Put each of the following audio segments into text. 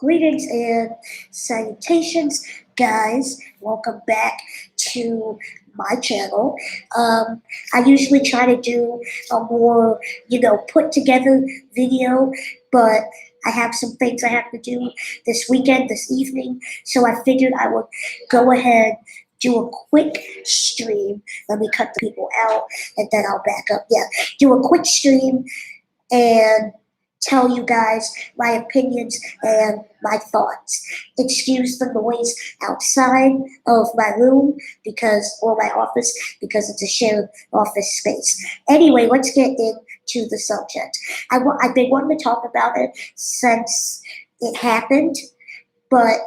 Greetings and salutations, guys. Welcome back to my channel. I usually try to do a more, put together video, but I have some things I have to do this weekend, this evening, so I figured I would go ahead, do a quick stream. Let me cut the people out and then I'll back up. Yeah, do a quick stream and tell you guys my opinions and my thoughts. Excuse the noise outside of my room or my office because it's a shared office space. Anyway, let's get into the subject. I've been wanting to talk about it since it happened, but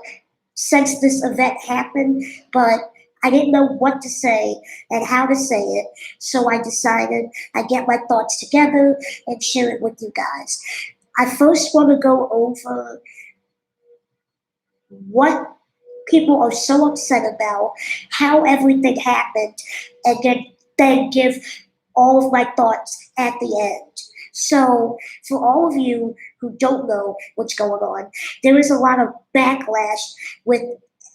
since this event happened, but I didn't know what to say and how to say it, so I decided I'd get my thoughts together and share it with you guys. I first want to go over what people are so upset about, how everything happened, and then give all of my thoughts at the end. So, for all of you who don't know what's going on, there is a lot of backlash with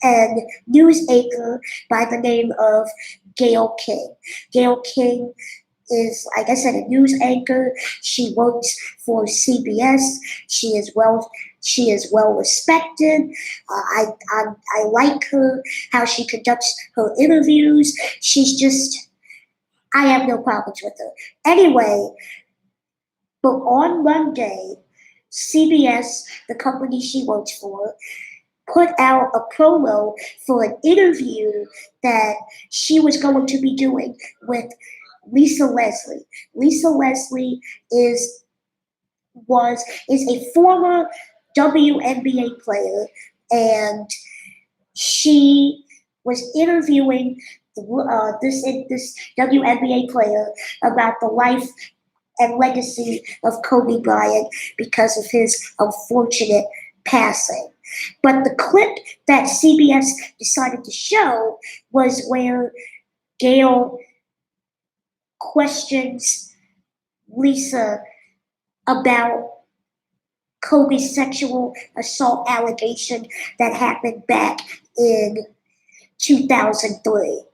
a news anchor by the name of Gayle King. Gayle King is, like I said, a news anchor. She works for CBS. She is well respected. I like her, how she conducts her interviews. I have no problems with her. Anyway, but on Monday, CBS, the company she works for, put out a promo for an interview that she was going to be doing with Lisa Leslie. Lisa Leslie is a former WNBA player, and she was interviewing this WNBA player about the life and legacy of Kobe Bryant because of his unfortunate passing. But the clip that CBS decided to show was where Gayle questions Lisa about Kobe's sexual assault allegation that happened back in 2003.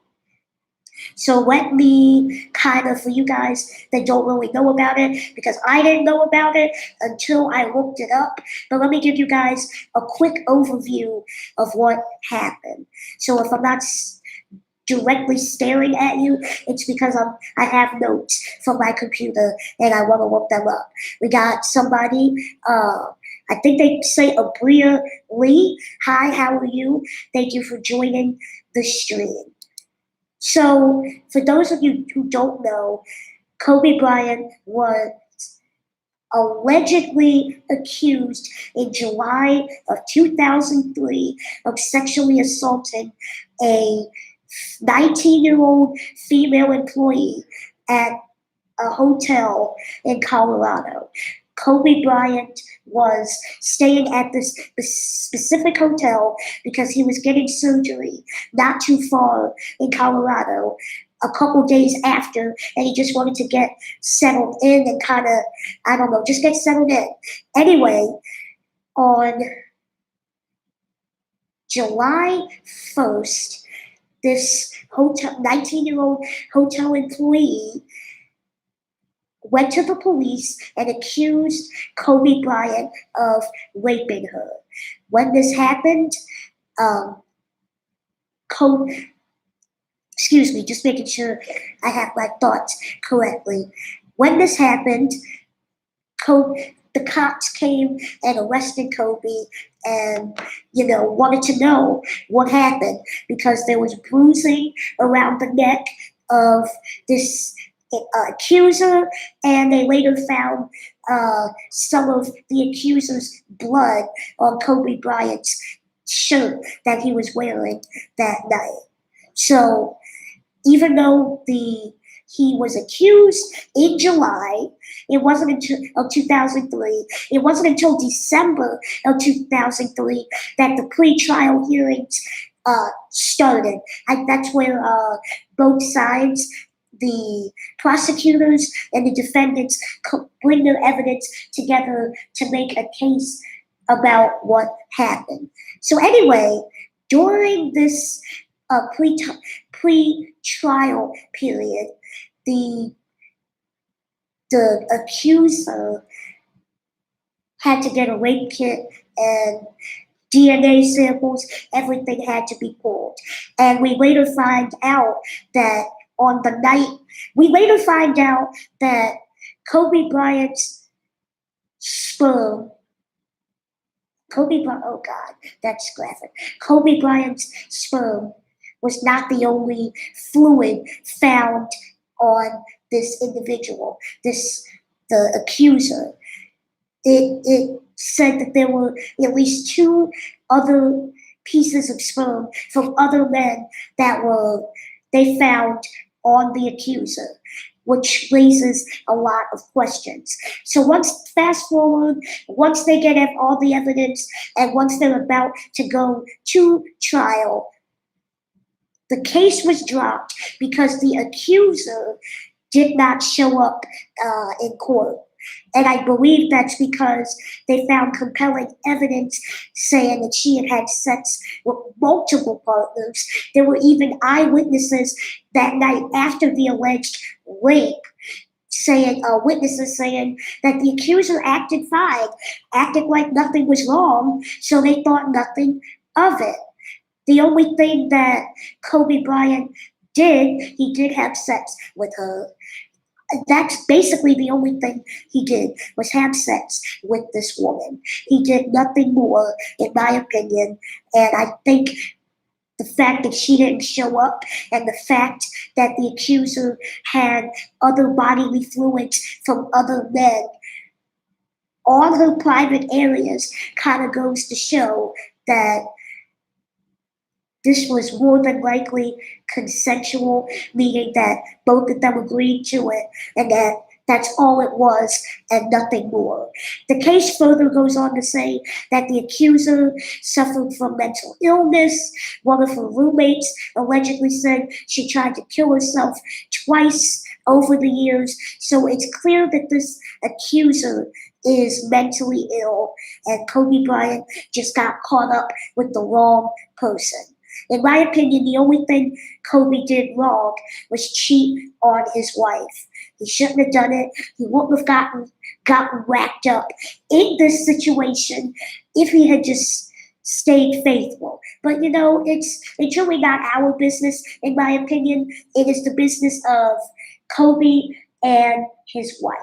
So let me for you guys that don't really know about it, because I didn't know about it until I looked it up, but let me give you guys a quick overview of what happened. So if I'm not directly staring at you, it's because I have notes from my computer and I want to look them up. We got somebody, I think they say Abria Lee. Hi, how are you? Thank you for joining the stream. So, for those of you who don't know, Kobe Bryant was allegedly accused in July of 2003 of sexually assaulting a 19-year-old female employee at a hotel in Colorado. Kobe Bryant was staying at this specific hotel because he was getting surgery not too far in Colorado a couple days after, and he just wanted to get settled in and just get settled in. Anyway, on July 1st, this 19-year-old hotel employee went to the police and accused Kobe Bryant of raping her. When this happened, just making sure I have my thoughts correctly. When this happened, the cops came and arrested Kobe and, wanted to know what happened because there was bruising around the neck of this accuser, and they later found some of the accuser's blood on Kobe Bryant's shirt that he was wearing that night. So even though he was accused in July, it wasn't until 2003. It wasn't until December of 2003 that the pre-trial hearings started. That's where both sides, the prosecutors and the defendants, bring their evidence together to make a case about what happened. So anyway, during this pre-trial period, the the accuser had to get a rape kit and DNA samples, everything had to be pulled. And we later find out that on the night, we later find out that Kobe Bryant's sperm, oh God, that's graphic. Kobe Bryant's sperm was not the only fluid found on this individual, the accuser. It said that there were at least two other pieces of sperm from other men that they found on the accuser, which raises a lot of questions. So fast forward, once they get all the evidence and once they're about to go to trial, the case was dropped because the accuser did not show up in court. And I believe that's because they found compelling evidence saying that she had had sex with multiple partners. There were even eyewitnesses that night after the alleged rape witnesses saying that the accuser acted fine, acted like nothing was wrong, so they thought nothing of it. The only thing that Kobe Bryant did, he did have sex with her. That's basically the only thing he did was have sex with this woman. He did nothing more, in my opinion. And I think the fact that she didn't show up and the fact that the accuser had other bodily fluids from other men on her private areas kind of goes to show that this was more than likely consensual, meaning that both of them agreed to it and that that's all it was and nothing more. The case further goes on to say that the accuser suffered from mental illness. One of her roommates allegedly said she tried to kill herself twice over the years. So it's clear that this accuser is mentally ill and Kobe Bryant just got caught up with the wrong person. In my opinion, the only thing Kobe did wrong was cheat on his wife. He shouldn't have done it. He wouldn't have gotten wrapped up in this situation if he had just stayed faithful. But it's really not our business, in my opinion. It is the business of Kobe and his wife.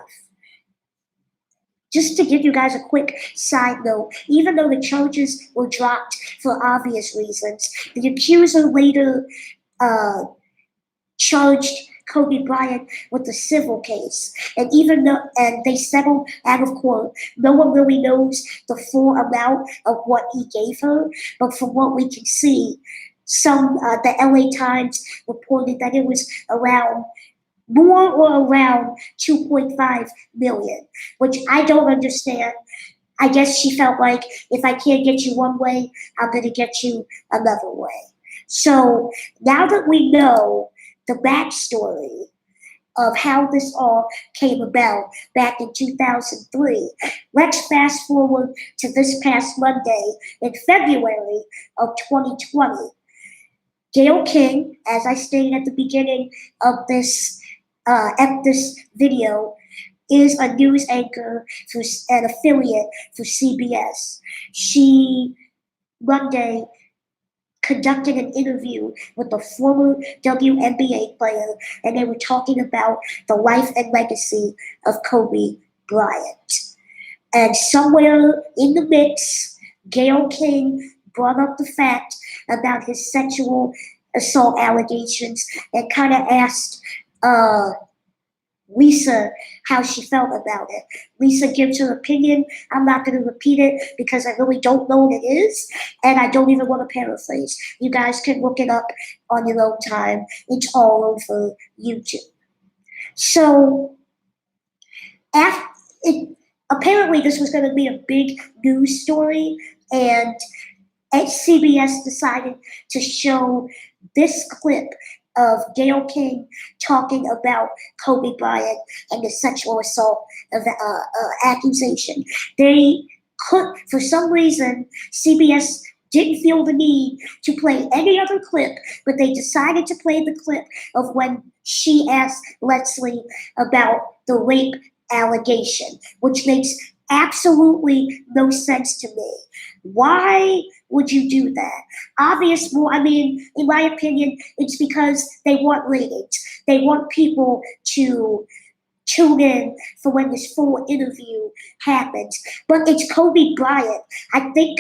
Just to give you guys a quick side note, even though the charges were dropped for obvious reasons, the accuser later charged Kobe Bryant with a civil case. And and they settled out of court, no one really knows the full amount of what he gave her, but from what we can see, the LA Times reported that it was around more or around 2.5 million, which I don't understand. I guess she felt like if I can't get you one way, I'm going to get you another way. So now that we know the backstory of how this all came about back in 2003, let's fast forward to this past Monday in February of 2020. Gayle King, as I stated at the beginning of this video, is a news anchor for an affiliate for CBS. She Monday conducted an interview with a former WNBA player, and they were talking about the life and legacy of Kobe Bryant. And somewhere in the mix, Gayle King brought up the fact about his sexual assault allegations and kind of asked Lisa how she felt about it. Lisa gives her opinion. I'm not going to repeat it because I really don't know what it is, and I don't even want to paraphrase. You guys can look it up on your own time. It's all over YouTube. So, apparently this was going to be a big news story, and CBS decided to show this clip of Gayle King talking about Kobe Bryant and the sexual assault accusation. They For some reason, CBS didn't feel the need to play any other clip, but they decided to play the clip of when she asked Leslie about the rape allegation, which makes absolutely no sense to me. Why would you do that? In my opinion, it's because they want ratings. They want people to tune in for when this full interview happens. But it's Kobe Bryant. I think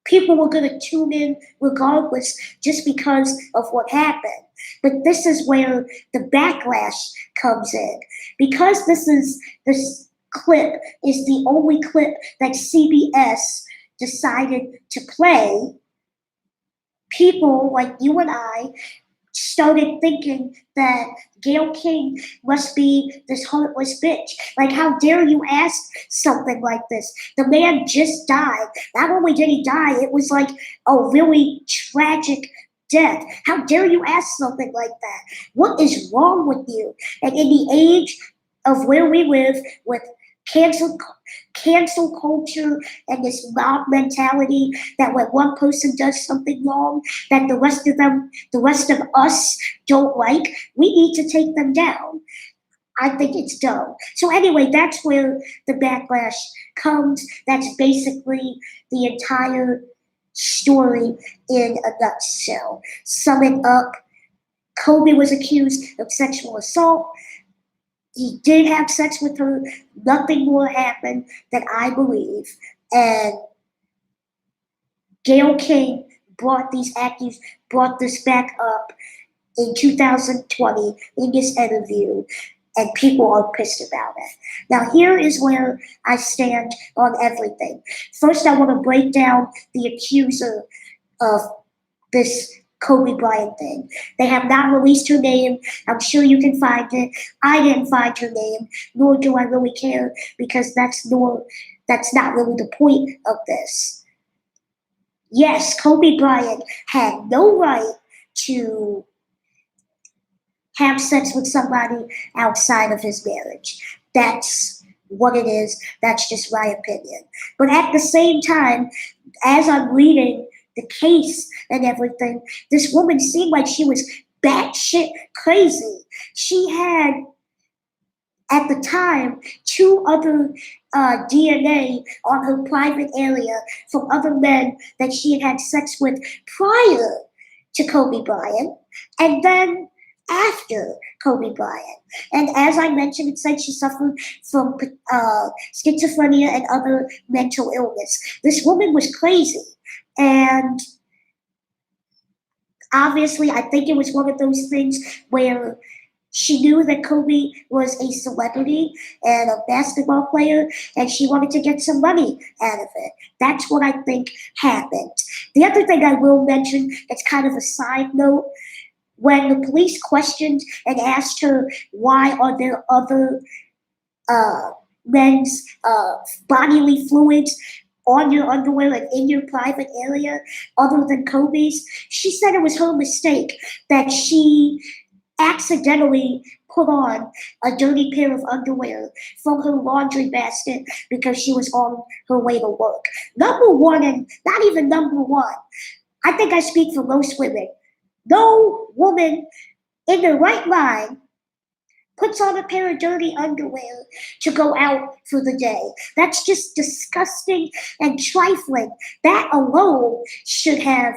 people were going to tune in regardless just because of what happened. But this is where the backlash comes in. Because this clip is the only clip that CBS decided to play, people like you and I started thinking that Gayle King must be this heartless bitch. Like, how dare you ask something like this? The man just died. Not only did he die, it was like a really tragic death. How dare you ask something like that? What is wrong with you? And in the age of where we live with cancel culture and this mob mentality that when one person does something wrong that the rest of us don't like, we need to take them down. I think it's dumb. So anyway, that's where the backlash comes. That's basically the entire story in a nutshell. Sum it up, Kobe was accused of sexual assault. He did have sex with her. Nothing more happened that I believe. And Gayle King brought this back up in 2020 in this interview, and people are pissed about it. Now, here is where I stand on everything. First, I want to break down the accuser of this Kobe Bryant thing. They have not released her name. I'm sure you can find it. I didn't find her name, nor do I really care, because that's not really the point of this. Yes, Kobe Bryant had no right to have sex with somebody outside of his marriage. That's what it is. That's just my opinion. But at the same time, as I'm reading the case and everything, this woman seemed like she was batshit crazy. She had, at the time, two other DNA on her private area from other men that she had sex with prior to Kobe Bryant, and then after Kobe Bryant. And as I mentioned, it said she suffered from schizophrenia and other mental illness. This woman was crazy. And obviously, I think it was one of those things where she knew that Kobe was a celebrity and a basketball player, and she wanted to get some money out of it. That's what I think happened. The other thing I will mention, it's kind of a side note, when the police questioned and asked her why are there other men's bodily fluids on your underwear and in your private area other than Kobe's, she said it was her mistake that she accidentally put on a dirty pair of underwear from her laundry basket because she was on her way to work. Number one, and not even number one, I think I speak for most women. No woman in the right mind puts on a pair of dirty underwear to go out for the day. That's just disgusting and trifling. That alone should have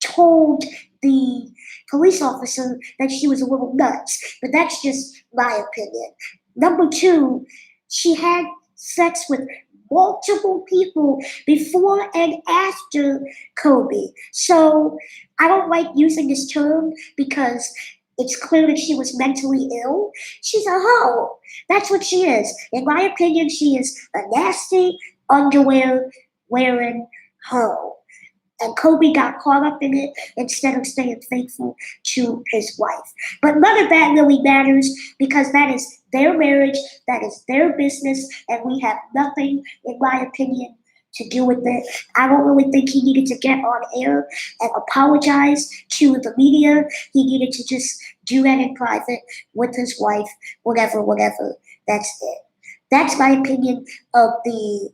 told the police officer that she was a little nuts. But that's just my opinion. Number two, she had sex with multiple people before and after Kobe. So I don't like using this term because it's clear that she was mentally ill. She's a hoe. That's what she is. In my opinion, she is a nasty underwear wearing hoe. And Kobe got caught up in it instead of staying faithful to his wife. But none of that really matters because that is their marriage, that is their business, and we have nothing, in my opinion, to do with it. I don't really think he needed to get on air and apologize to the media. He needed to just do that in private with his wife, whatever. That's it. That's my opinion of the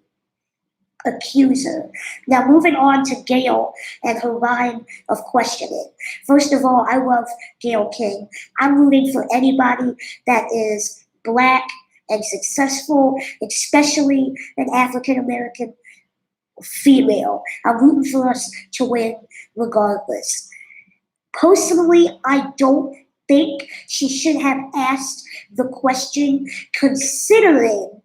accuser. Now, moving on to Gayle and her line of questioning. First of all, I love Gayle King. I'm rooting for anybody that is black and successful, especially an African American female. I'm rooting for us to win regardless. Personally, I don't think she should have asked the question, considering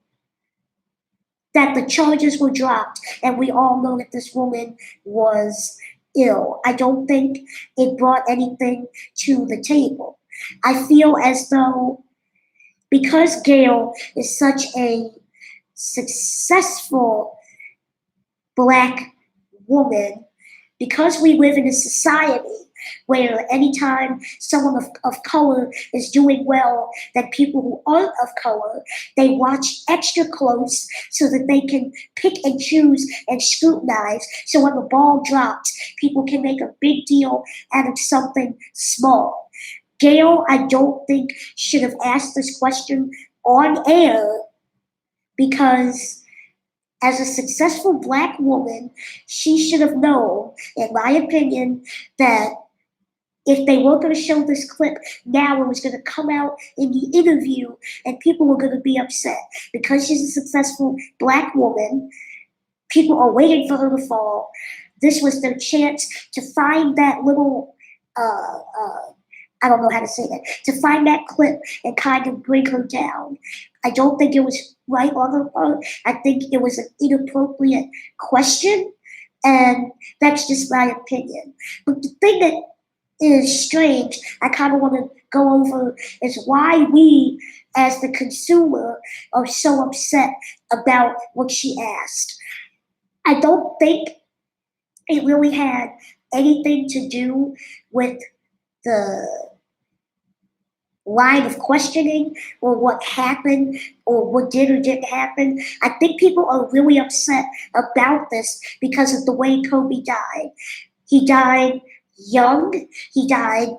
that the charges were dropped and we all know that this woman was ill. I don't think it brought anything to the table. I feel as though because Gayle is such a successful black woman, because we live in a society where anytime someone of color is doing well, that people who aren't of color, they watch extra close so that they can pick and choose and scrutinize. So when the ball drops, people can make a big deal out of something small. Gayle, I don't think should have asked this question on air because as a successful black woman, she should have known, in my opinion, that if they were going to show this clip now, it was going to come out in the interview and people were going to be upset. Because she's a successful black woman, people are waiting for her to fall. This was their chance to find that little, I don't know how to say that, to find that clip and kind of bring her down. I don't think it was right on her part. I think it was an inappropriate question, and that's just my opinion. But the thing that is strange, I kind of want to go over is why we, as the consumer, are so upset about what she asked. I don't think it really had anything to do with the line of questioning or what happened or what did or didn't happen. I think people are really upset about this because of the way Kobe died. He died young, he died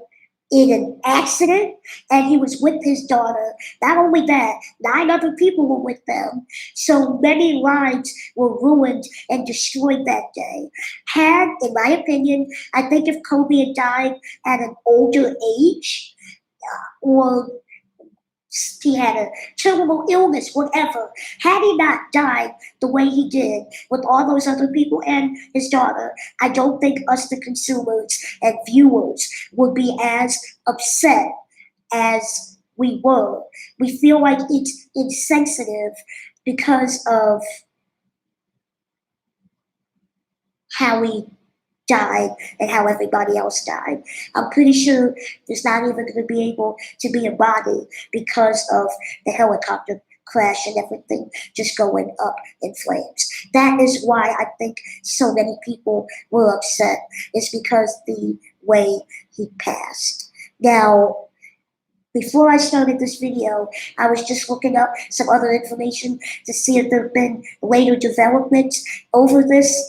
in an accident, and he was with his daughter. Not only that, 9 other people were with them. So many lives were ruined and destroyed that day. In my opinion, I think if Kobe had died at an older age, or he had a terminal illness, whatever. Had he not died the way he did with all those other people and his daughter, I don't think us, the consumers and viewers, would be as upset as we were. We feel like it's insensitive because of how he died and how everybody else died. I'm pretty sure there's not even going to be able to be a body because of the helicopter crash and everything just going up in flames. That is why I think so many people were upset, is because the way he passed. Now, before I started this video, I was just looking up some other information to see if there have been later developments over this.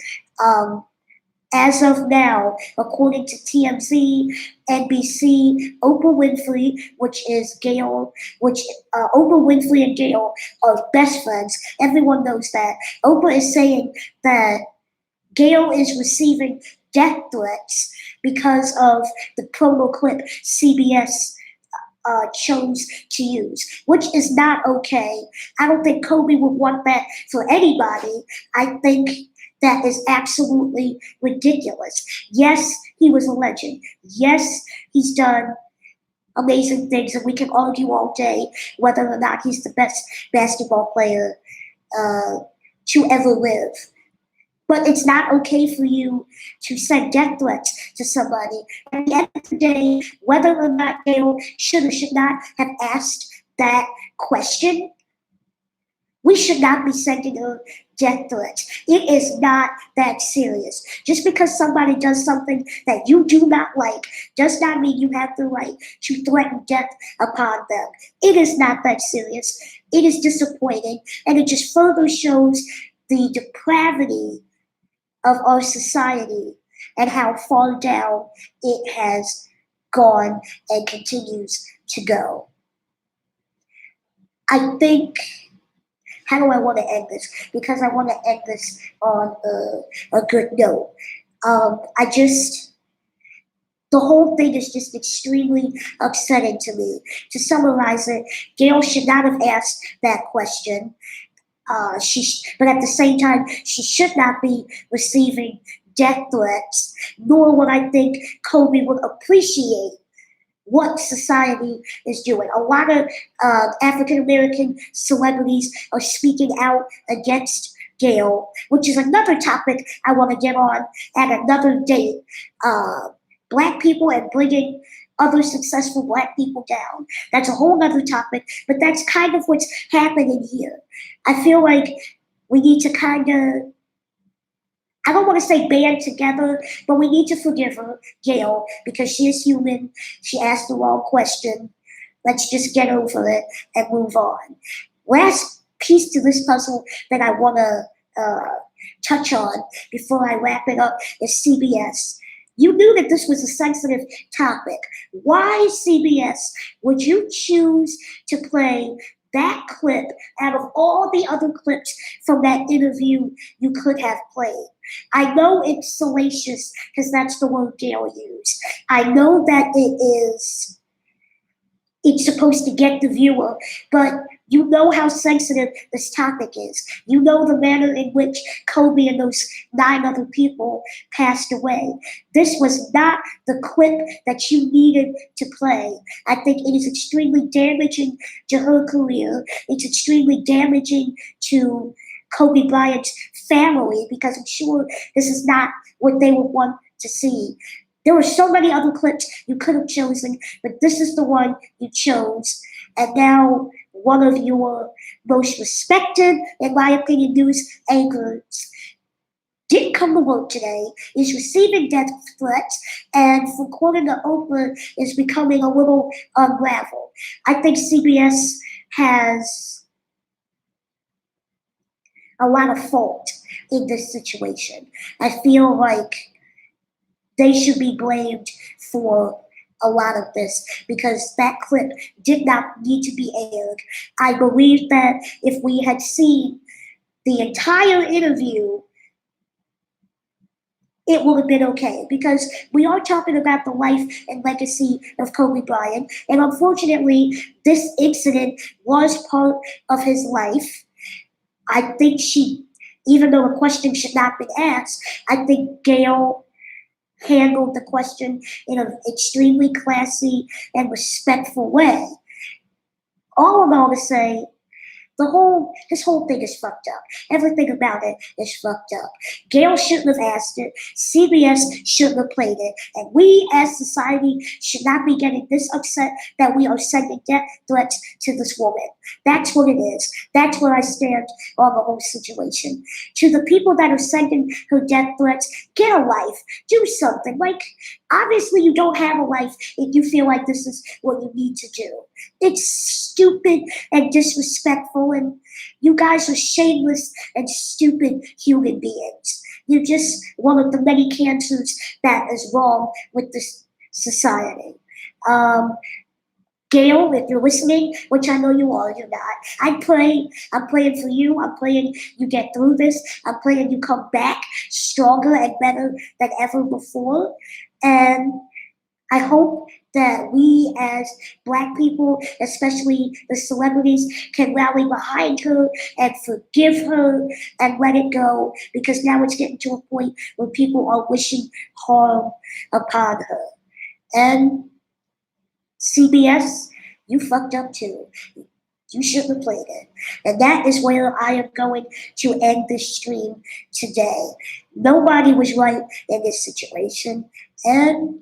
As of now, according to TMZ, NBC, Oprah Winfrey, which is Gayle, Oprah Winfrey and Gayle are best friends. Everyone knows that. Oprah is saying that Gayle is receiving death threats because of the promo clip CBS chose to use, which is not okay. I don't think Kobe would want that for anybody. I think that is absolutely ridiculous. Yes, he was a legend. Yes, he's done amazing things, and we can argue all day whether or not he's the best basketball player to ever live. But it's not okay for you to send death threats to somebody. At the end of the day, whether or not Gayle should or should not have asked that question, we should not be sending her death threats. It is not that serious. Just because somebody does something that you do not like does not mean you have the right to threaten death upon them. It is not that serious. It is disappointing, and it just further shows the depravity of our society and how far down it has gone and continues to go. I think How do I want to end this? Because I want to end this on a good note. I just, the whole thing is just extremely upsetting to me. To summarize it, Gayle should not have asked that question. But at the same time, she should not be receiving death threats, nor would I think Kobe would appreciate what society is doing. A lot of African American celebrities are speaking out against Gayle, which is another topic I want to get on at another date. Black people and bringing other successful black people down. That's a whole other topic, but that's kind of what's happening here. I feel like we need to kind of, I don't want to say band together, but we need to forgive her, Gayle, because she is human. She asked the wrong question. Let's just get over it and move on. Last piece to this puzzle that I want to touch on before I wrap it up is CBS. You knew that this was a sensitive topic. Why, CBS, would you choose to play that clip out of all the other clips from that interview you could have played? I know it's salacious because that's the word Gayle used. I know that it's supposed to get the viewer, but you know how sensitive this topic is. You know the manner in which Kobe and those 9 other people passed away. This was not the clip that you needed to play. I think it is extremely damaging to her career. It's extremely damaging to Kobe Bryant's family because I'm sure this is not what they would want to see. There were so many other clips you could have chosen, but this is the one you chose. And now one of your most respected, in my opinion, news anchors didn't come to work today, is receiving death threats, and for quoting the Oprah is becoming a little unraveled. I think CBS has a lot of fault in this situation. I feel like they should be blamed for a lot of this because that clip did not need to be aired. I believe that if we had seen the entire interview, it would have been okay because we are talking about the life and legacy of Kobe Bryant. And unfortunately, this incident was part of his life. I think even though a question should not have been asked, I think Gayle handled the question in an extremely classy and respectful way. All in all to say, this whole thing is fucked up. Everything about it is fucked up. Gayle shouldn't have asked it. CBS shouldn't have played it. And we as society should not be getting this upset that we are sending death threats to this woman. That's what it is. That's where I stand on the whole situation. To the people that are sending her death threats, get a life. Do something. Like, obviously you don't have a life if you feel like this is what you need to do. It's stupid and disrespectful, and you guys are shameless and stupid human beings. You're just one of the many cancers that is wrong with this society. Gayle, if you're listening, which I know you are, you're not. I'm praying for you. I'm praying you get through this. I'm praying you come back stronger and better than ever before. And I hope that we as Black people, especially the celebrities, can rally behind her and forgive her and let it go because now it's getting to a point where people are wishing harm upon her. And CBS, you fucked up too. You shouldn't have played it. And that is where I am going to end this stream today. Nobody was right in this situation. And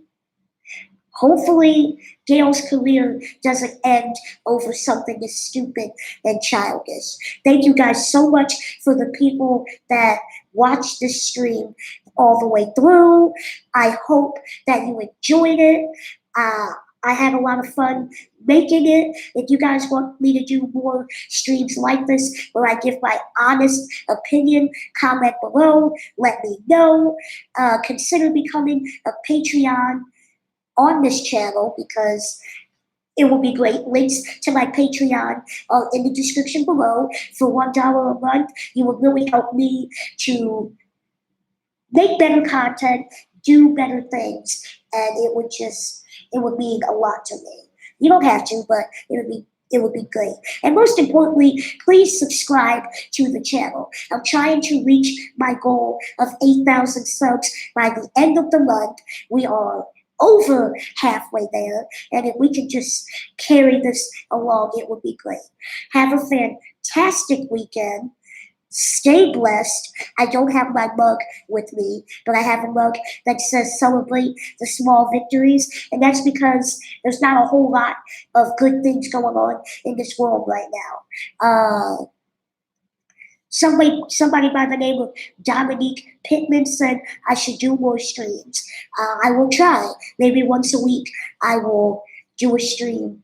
hopefully, Gayle's career doesn't end over something as stupid and childish. Thank you guys so much for the people that watched this stream all the way through. I hope that you enjoyed it. I had a lot of fun making it. If you guys want me to do more streams like this where I give my honest opinion, comment below, let me know. Consider becoming a Patreon on this channel because It will be great. Links to my Patreon are in the description below. For $1 a month, you will really help me to make better content, do better things, and it would mean a lot to me. You don't have to, but it would be great. And most importantly, please subscribe to the channel. I'm trying to reach my goal of 8,000 subs by the end of the month. We are over halfway there, and if we can just carry this along, it would be great. Have a fantastic weekend. Stay blessed. I don't have my mug with me, but I have a mug that says celebrate the small victories. And that's because there's not a whole lot of good things going on in this world right now. Somebody by the name of Dominique Pittman said I should do more streams. I will try. Maybe once a week I will do a stream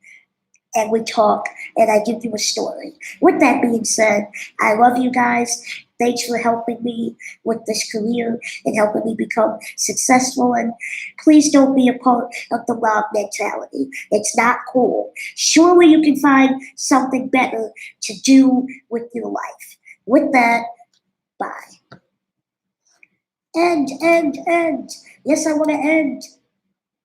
and we talk and I give you a story. With that being said, I love you guys. Thanks for helping me with this career and helping me become successful. And please don't be a part of the mob mentality. It's not cool. Surely you can find something better to do with your life. With that, bye. End. Yes, I want to end.